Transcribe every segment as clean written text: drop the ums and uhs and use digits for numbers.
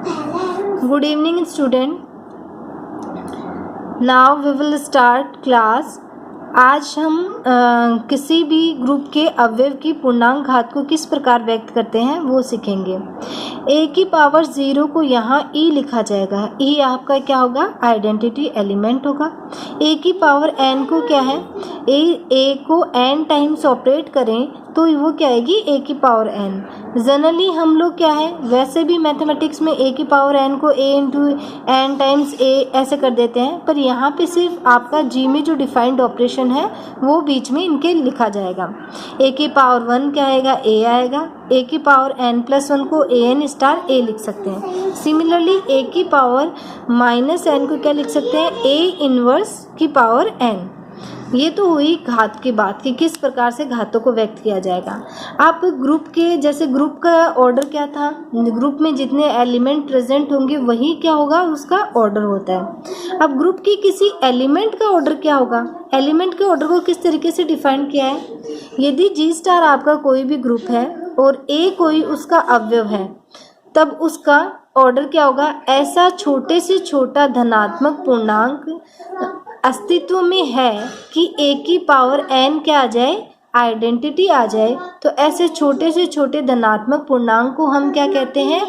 Good evening, student. Now we will start class. आज हम किसी भी ग्रुप के अवयव की पूर्णांक घात को किस प्रकार व्यक्त करते हैं वो सीखेंगे। ए की पावर 0 को यहाँ ई लिखा जाएगा। ई आपका क्या होगा? आइडेंटिटी एलिमेंट होगा। ए की पावर एन को क्या है? ए को एन टाइम्स ऑपरेट करें तो वो क्या आएगी? ए की पावर एन। जनरली हम लोग क्या है, वैसे भी मैथमेटिक्स में ए की पावर एन को ए इंटू एन टाइम्स ए ऐसे कर देते हैं, पर यहाँ पे सिर्फ आपका जी में जो डिफाइंड ऑपरेशन है वो बीच में इनके लिखा जाएगा। ए की पावर 1 क्या आएगा? ए आएगा। ए की पावर एन प्लस 1 को ए एन स्टार ए लिख सकते हैं। सिमिलरली ए की पावर माइनस एन को क्या लिख सकते हैं? ए इनवर्स की पावर एन। ये तो हुई घात की बात कि किस प्रकार से घातों को व्यक्त किया जाएगा। आप ग्रुप के, जैसे ग्रुप का ऑर्डर क्या था, ग्रुप में जितने एलिमेंट प्रेजेंट होंगे वही क्या होगा? उसका ऑर्डर होता है। अब ग्रुप की किसी एलिमेंट का ऑर्डर क्या होगा? एलिमेंट के ऑर्डर को किस तरीके से डिफाइन किया है? यदि जी स्टार आपका कोई भी ग्रुप है और ए कोई उसका अवयव है, तब उसका ऑर्डर क्या होगा? ऐसा छोटे से छोटा धनात्मक पूर्णांक अस्तित्व में है कि ए की पावर एन क्या आ जाए? आइडेंटिटी आ जाए। तो ऐसे छोटे से छोटे धनात्मक पूर्णांक को हम क्या कहते हैं?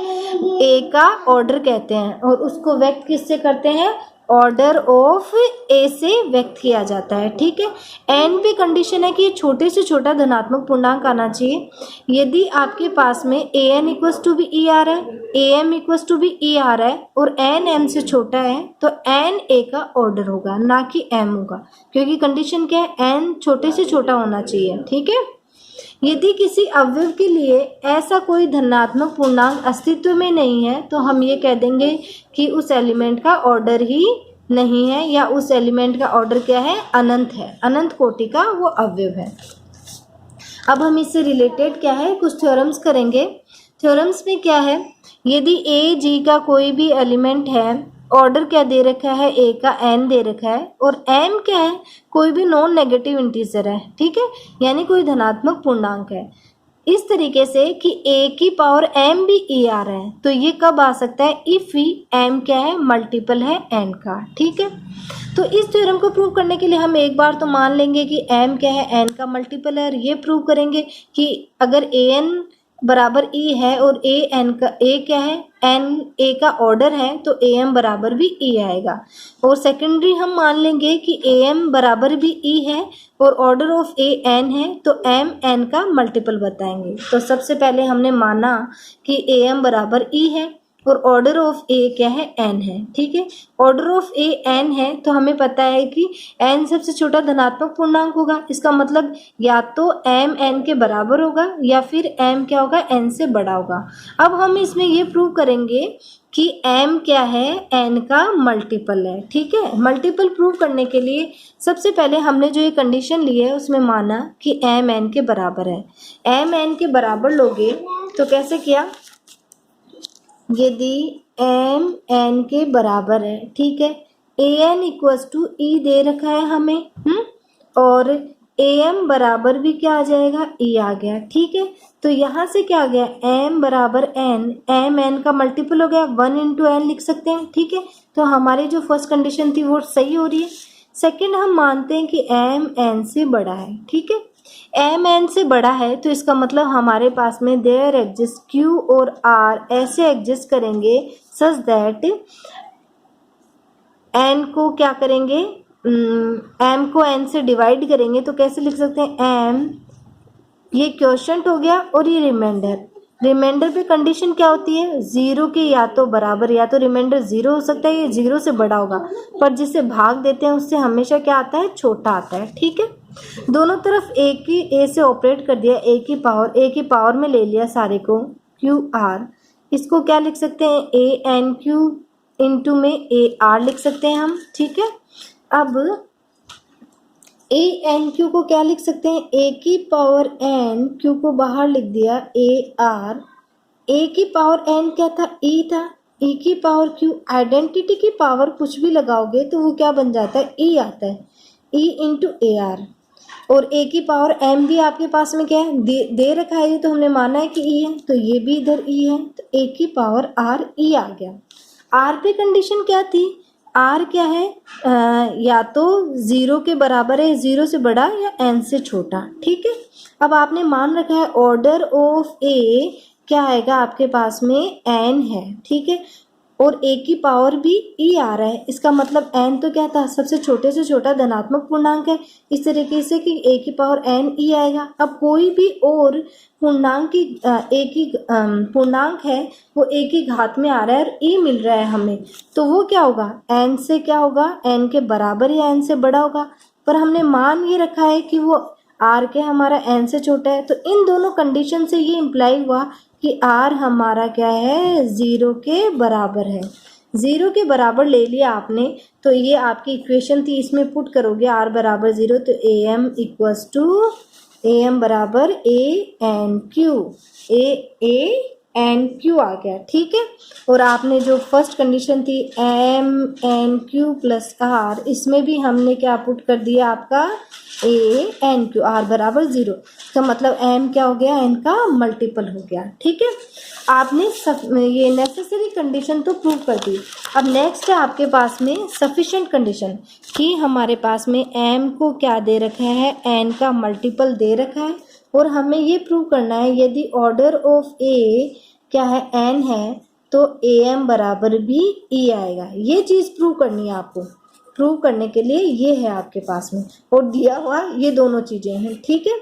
ए का ऑर्डर कहते हैं। और उसको व्यक्त किससे करते हैं? ऑर्डर ऑफ ए से व्यक्त किया जाता है। ठीक है। एन पे कंडीशन है कि ये छोटे से छोटा धनात्मक पूर्णांक आना चाहिए। यदि आपके पास में ए एन इक्वस टू भी ई आ रहा है, ए एम इक्वस टू भी ई आ रहा है और एन एम से छोटा है, तो एन ए का ऑर्डर होगा, ना कि एम होगा, क्योंकि कंडीशन क्या है? एन छोटे से छोटा होना चाहिए। ठीक है। यदि किसी अवयव के लिए ऐसा कोई धनात्मक पूर्णांक अस्तित्व में नहीं है तो हम ये कह देंगे कि उस एलिमेंट का ऑर्डर ही नहीं है, या उस एलिमेंट का ऑर्डर क्या है? अनंत है, अनंत कोटि का वो अवयव है। अब हम इससे रिलेटेड क्या है, कुछ थ्योरम्स करेंगे। थ्योरम्स में क्या है? यदि ए जी का कोई भी एलिमेंट है, ऑर्डर क्या दे रखा है? ए का एन दे रखा है, और एम क्या है? कोई भी नॉन नेगेटिव इंटीजर है। ठीक है, यानी कोई धनात्मक पूर्णांक है। इस तरीके से कि ए की पावर एम भी ई आ रहा है, तो ये कब आ सकता है? इफ ई एम क्या है? मल्टीपल है एन का। ठीक है। तो इस थ्योरम को प्रूव करने के लिए हम एक बार तो मान लेंगे कि एम क्या है? एन का मल्टीपल है। और ये प्रूव करेंगे कि अगर ए एन बराबर ई है और ए एन का, ए क्या है? एन ए का ऑर्डर है, तो ए एम बराबर भी ई आएगा। और सेकेंडरी हम मान लेंगे कि ए एम बराबर भी ई है और ऑर्डर ऑफ ए एन है, तो एम एन का मल्टीपल बताएंगे। तो सबसे पहले हमने माना कि ए एम बराबर ई है और ऑर्डर ऑफ ए क्या है? एन है। ठीक है। ऑर्डर ऑफ ए एन है, तो हमें पता है कि एन सबसे छोटा धनात्मक पूर्णांक होगा। इसका मतलब या तो एम एन के बराबर होगा या फिर एम क्या होगा? एन से बड़ा होगा। अब हम इसमें ये प्रूव करेंगे कि एम क्या है? एन का मल्टीपल है। ठीक है। मल्टीपल प्रूव करने के लिए सबसे पहले हमने जो ये कंडीशन ली है उसमें माना कि एम एन के बराबर है। एम एन के बराबर लोगे तो कैसे किया? यदि एम एन के बराबर है, ठीक है, ए एन इक्वस टू ई दे रखा है हमें, और ए एम बराबर भी क्या आ जाएगा? ई आ गया। ठीक है। तो यहाँ से क्या आ गया? एम बराबर एन, एम एन का मल्टीपल हो गया, 1 इंटू एन लिख सकते हैं। ठीक है। तो हमारी जो फर्स्ट कंडीशन थी वो सही हो रही है। सेकेंड, हम मानते हैं कि एम एन से बड़ा है। ठीक है। एम एन से बड़ा है तो इसका मतलब हमारे पास में देयर एग्जिस्ट क्यू और आर ऐसे एग्जिस्ट करेंगे सच दैट एन को क्या करेंगे? एम को एन से डिवाइड करेंगे, तो कैसे लिख सकते हैं? एम, ये क्वोशंट हो गया और ये रिमाइंडर। रिमाइंडर पे कंडीशन क्या होती है? 0 के या तो बराबर, या तो रिमाइंडर 0 हो सकता है या 0 से बड़ा होगा, पर जिसे भाग देते हैं उससे हमेशा क्या आता है? छोटा आता है। ठीक है। दोनों तरफ ए से ऑपरेट कर दिया, ए की पावर में ले लिया सारे को, क्यू आर। इसको क्या लिख सकते हैं? ए एन क्यू इंटू में ए आर लिख सकते हैं हम। ठीक है। अब ए एन क्यू को क्या लिख सकते हैं? ए की पावर एन, क्यू को बाहर लिख दिया, ए आर। ए की पावर एन क्या था? ई था। ई की पावर क्यू, आइडेंटिटी की पावर कुछ भी लगाओगे तो वो क्या बन जाता है? ई आता है। E into A R. और ए की पावर एम भी आपके पास में क्या है, दे रखा है, ये तो हमने माना है कि ई है, तो ये भी इधर ई है, तो ए की पावर आर ई आ गया। आर पे कंडीशन क्या थी, आर क्या है, या तो 0 के बराबर है, 0 से बड़ा या एन से छोटा। ठीक है, अब आपने मान रखा है ऑर्डर ऑफ ए क्या आएगा आपके पास में, एन है। ठीक है, और ए की पावर भी ई आ रहा है, इसका मतलब एन तो क्या था, सबसे छोटे से छोटा धनात्मक पूर्णांक है, इस तरीके से कि ए की पावर एन ई आएगा। अब कोई भी और पूर्णांक की ए की पूर्णांक है वो ए की घात में आ रहा है और ई मिल रहा है हमें, तो वो क्या होगा, एन से क्या होगा, एन के बराबर या एन से बड़ा होगा। पर हमने मान ये रखा है कि वो आर के हमारा एन से छोटा है, तो इन दोनों कंडीशन से ये इम्प्लाई हुआ कि आर हमारा क्या है, 0 के बराबर है। 0 के बराबर ले लिया आपने, तो ये आपकी इक्वेशन थी, इसमें पुट करोगे आर बराबर 0, तो A M equals to A M बराबर A N Q, A N Q आ गया। ठीक है, और आपने जो फर्स्ट कंडीशन थी M N Q plus R, इसमें भी हमने क्या पुट कर दिया आपका ए एन क्यू, आर बराबर 0, तो मतलब एम क्या हो गया, एन का मल्टीपल हो गया। ठीक है, आपने ये नेसेसरी कंडीशन तो प्रूव कर दी। अब नेक्स्ट है आपके पास में सफिशिएंट कंडीशन, कि हमारे पास में एम को क्या दे रखा है, एन का मल्टीपल दे रखा है, और हमें ये प्रूव करना है यदि ऑर्डर ऑफ ए क्या है, एन है, तो ए एम बराबर भी ई आएगा। ये चीज़ प्रूव करनी है आपको, प्रूव करने के लिए ये है आपके पास में, और दिया हुआ ये दोनों चीज़ें हैं। ठीक है,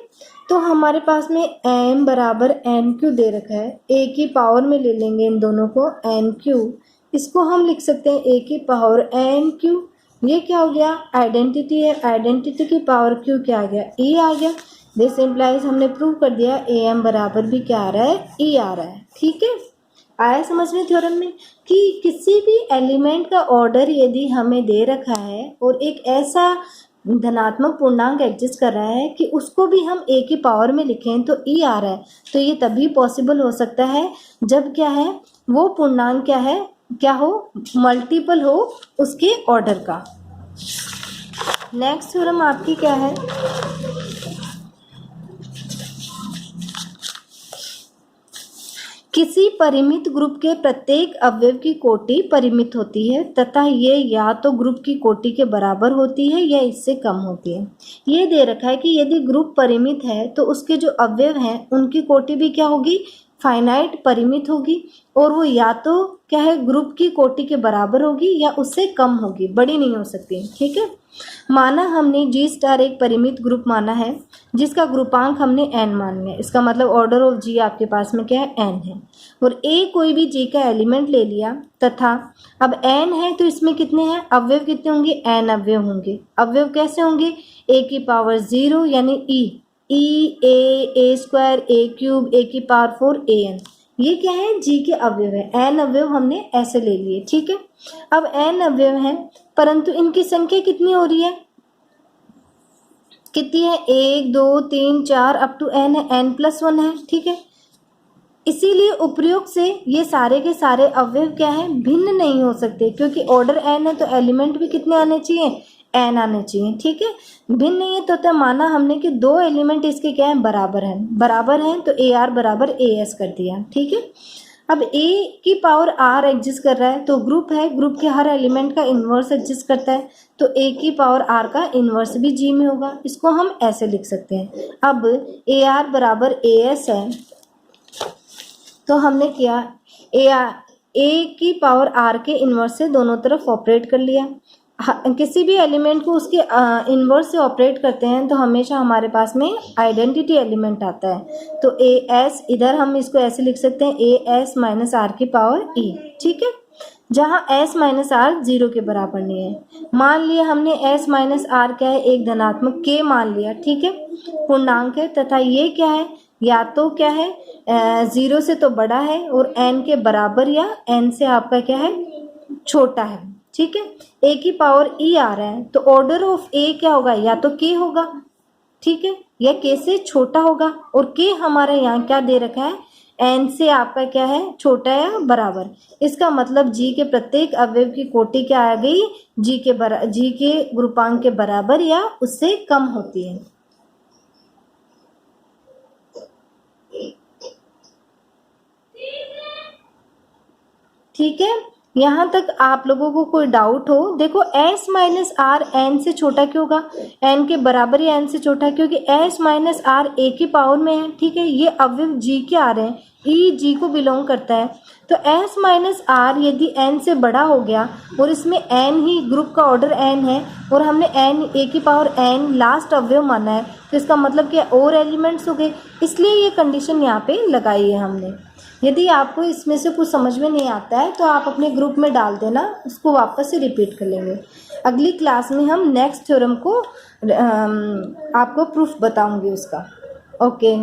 तो हमारे पास में एम बराबर एन क्यू दे रखा है, ए की पावर में ले लेंगे इन दोनों को, एन क्यू, इसको हम लिख सकते हैं ए की पावर एन क्यू। ये क्या हो गया, आइडेंटिटी है, आइडेंटिटी की पावर क्यू क्या आ गया, ई आ गया। दिस इम्प्लाइज हमने प्रूव कर दिया ए एम बराबर भी क्या आ रहा है, ई आ रहा है। ठीक है, आया समझ में थ्योरम में, कि किसी भी एलिमेंट का ऑर्डर यदि हमें दे रखा है और एक ऐसा धनात्मक पूर्णांक एग्जिस्ट कर रहा है कि उसको भी हम ए की पावर में लिखें तो ई आ रहा है, तो ये तभी पॉसिबल हो सकता है जब क्या है, वो पूर्णांक क्या है, क्या हो, मल्टीपल हो उसके ऑर्डर का। नेक्स्ट थ्योरम आपकी क्या है, किसी परिमित ग्रुप के प्रत्येक अवयव की कोटि परिमित होती है तथा ये या तो ग्रुप की कोटि के बराबर होती है या इससे कम होती है। ये दे रखा है कि यदि ग्रुप परिमित है तो उसके जो अवयव हैं उनकी कोटि भी क्या होगी, फाइनाइट परिमित होगी, और वो या तो क्या है, ग्रुप की कोटि के बराबर होगी या उससे कम होगी, बड़ी नहीं हो सकती। ठीक है, माना हमने जी स्टार एक परिमित ग्रुप माना है जिसका ग्रुपांक हमने एन मान लिया, इसका मतलब ऑर्डर ऑफ जी आपके पास में क्या है, एन है, और ए कोई भी जी का एलिमेंट ले लिया तथा अब एन है तो इसमें कितने हैं, अवयव कितने होंगे, एन अवयव होंगे। अवयव कैसे होंगे, ए की पावर 0 यानी ई ए स्क्वायर ए क्यूब ए की पावर 4 ए एन, ये क्या है, जी के अवयव है, एन अवयव हमने ऐसे ले लिए। ठीक है, अब एन अवयव हैं परंतु इनकी संख्या कितनी हो रही है, कितनी है, 1 2 3 4 अप टू एन है, एन प्लस 1 है। ठीक है, इसीलिए उपयुक्त से ये सारे के सारे अवयव क्या है, भिन्न नहीं हो सकते, क्योंकि ऑर्डर एन है तो एलिमेंट भी कितने आने चाहिए, एन आने चाहिए। ठीक है, भिन्न नहीं है तो माना हमने कि दो एलिमेंट इसके क्या है, बराबर हैं तो ए आर बराबर ए एस कर दिया। ठीक है, अब ए की पावर आर एग्जिस्ट कर रहा है तो ग्रुप है, ग्रुप के हर एलिमेंट का इन्वर्स एग्जिस्ट करता है, तो ए की पावर आर का इन्वर्स भी जी में होगा, इसको हम ऐसे लिख सकते हैं। अब ए आर बराबर ए एस है तो हमने किया ए की पावर आर के इन्वर्स से दोनों तरफ ऑपरेट कर लिया। किसी भी एलिमेंट को उसके इन्वर्स से ऑपरेट करते हैं तो हमेशा हमारे पास में आइडेंटिटी एलिमेंट आता है, तो ए एस, इधर हम इसको ऐसे लिख सकते हैं ए एस माइनस आर की पावर ई। ठीक है, जहाँ एस माइनस आर 0 के बराबर नहीं है। मान लिया हमने एस माइनस आर क्या है, एक धनात्मक के मान लिया। ठीक है, पूर्णांक है तथा ये क्या है, या तो क्या है 0 से तो बड़ा है और एन के बराबर या एन से आपका क्या है, छोटा है। ठीक है, ए की पावर ई आ रहा है तो ऑर्डर ऑफ ए क्या होगा, या तो के होगा, ठीक है, या के से छोटा होगा, और के हमारे यहाँ क्या दे रखा है, एन से आपका क्या है, छोटा या बराबर। इसका मतलब जी के प्रत्येक अवयव की कोटि क्या आ गई, जी के ग्रुपांक के बराबर या उससे कम होती है। ठीक है, यहाँ तक आप लोगों को कोई डाउट हो? देखो s माइनस आर एन से छोटा क्यों होगा? n के बराबर या n से छोटा है, क्योंकि s माइनस आर a की पावर में है। ठीक है, ये अवयव g के आ रहे हैं, e g को बिलोंग करता है। तो s माइनस आर यदि n से बड़ा हो गया और इसमें n ही ग्रुप का ऑर्डर n है और हमने n a की पावर n लास्ट अवयव माना है, तो इसका मतलब क्या और एलिमेंट्स हो गए, इसलिए ये कंडीशन यहाँ पे लगाई है हमने। यदि आपको इसमें से कुछ समझ में नहीं आता है तो आप अपने ग्रुप में डाल देना, उसको वापस से रिपीट कर लेंगे। अगली क्लास में हम नेक्स्ट थ्योरम को आपको प्रूफ बताऊंगी उसका। ओके।